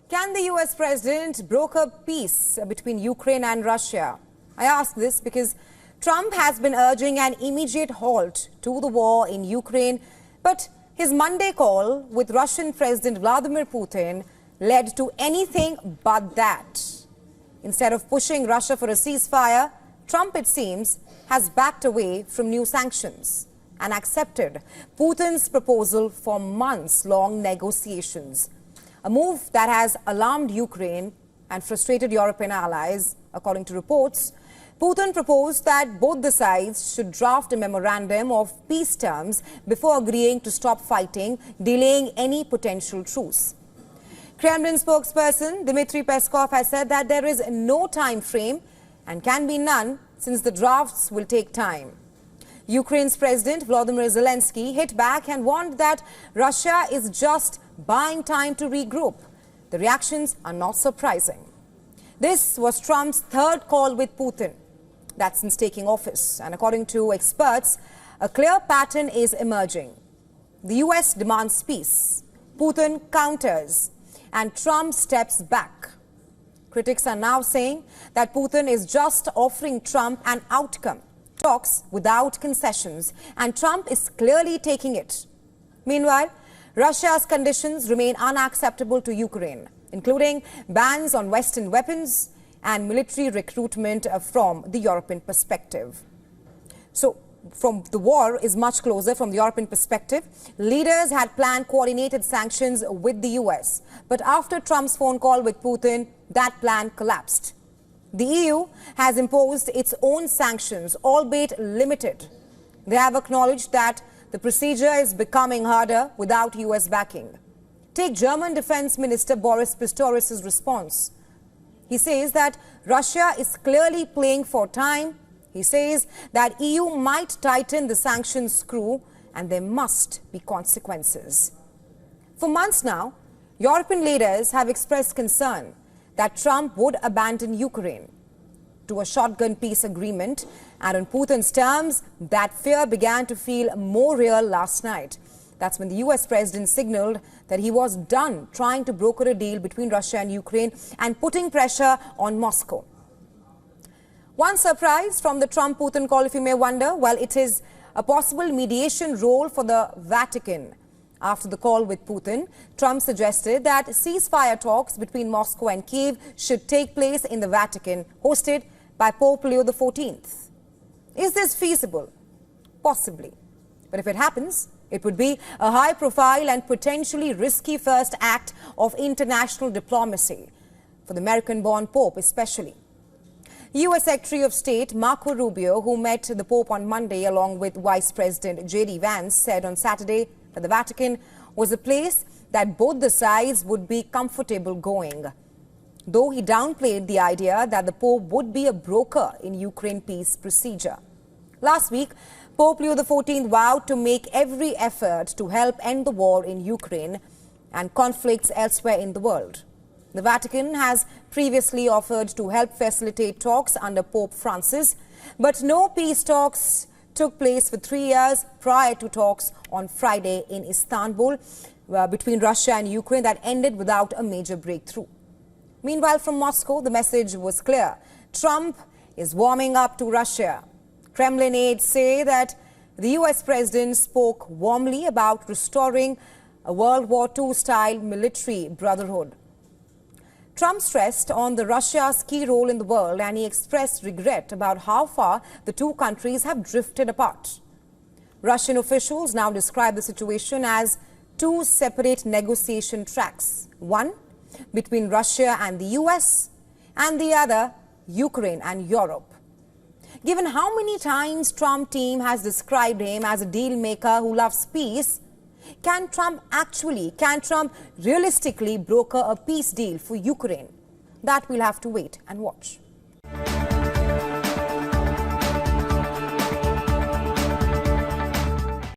Can the US president broker peace between Ukraine and Russia? I ask this because Trump has been urging an immediate halt to the war in Ukraine, but his Monday call with Russian President Vladimir Putin led to anything but that. Instead of pushing Russia for a ceasefire, Trump, it seems, has backed away from new sanctions and accepted Putin's proposal for months-long negotiations. A move that has alarmed Ukraine and frustrated European allies, according to reports. Putin proposed that both the sides should draft a memorandum of peace terms before agreeing to stop fighting, delaying any potential truce. Kremlin spokesperson Dmitry Peskov has said that there is no time frame and can be none since the drafts will take time. Ukraine's President Vladimir Zelensky hit back and warned that Russia is just buying time to regroup. The reactions are not surprising. This was Trump's third call with Putin. That's since taking office. And according to experts, a clear pattern is emerging. The US demands peace, Putin counters, and Trump steps back. Critics are now saying that Putin is just offering Trump an outcome, talks without concessions, and Trump is clearly taking it. Meanwhile, Russia's conditions remain unacceptable to Ukraine, including bans on Western weapons and military recruitment from the European perspective. So, from the war is much closer from the European perspective. Leaders had planned coordinated sanctions with the US. But after Trump's phone call with Putin, that plan collapsed. The EU has imposed its own sanctions, albeit limited. They have acknowledged that the procedure is becoming harder without US backing. Take German Defense Minister Boris Pistorius' response. He says that Russia is clearly playing for time. He says that EU might tighten the sanctions screw and there must be consequences. For months now, European leaders have expressed concern that Trump would abandon Ukraine to a shotgun peace agreement, and on Putin's terms, that fear began to feel more real last night. That's when the US president signaled that he was done trying to broker a deal between Russia and Ukraine and putting pressure on Moscow. One surprise from the Trump-Putin call, if you may wonder, well, it is a possible mediation role for the Vatican. After the call with Putin, Trump suggested that ceasefire talks between Moscow and Kyiv should take place in the Vatican, hosted by Pope Leo XIV. Is this feasible? Possibly. But if it happens, it would be a high-profile and potentially risky first act of international diplomacy for the American-born Pope especially. U.S. Secretary of State Marco Rubio, who met the Pope on Monday along with Vice President J.D. Vance, said on Saturday that the Vatican was a place that both the sides would be comfortable going, though he downplayed the idea that the Pope would be a broker in Ukraine peace procedure. Last week, Pope Leo XIV vowed to make every effort to help end the war in Ukraine and conflicts elsewhere in the world. The Vatican has previously offered to help facilitate talks under Pope Francis, but no peace talks took place for 3 years prior to talks on Friday in Istanbul between Russia and Ukraine that ended without a major breakthrough. Meanwhile, from Moscow, the message was clear. Trump is warming up to Russia. Kremlin aides say that the US president spoke warmly about restoring a World War II-style military brotherhood. Trump stressed on Russia's key role in the world, and he expressed regret about how far the two countries have drifted apart. Russian officials now describe the situation as two separate negotiation tracks, one between Russia and the US, and the other Ukraine and Europe. Given how many times Trump team has described him as a deal maker who loves peace, can Trump realistically broker a peace deal for Ukraine? That we'll have to wait and watch.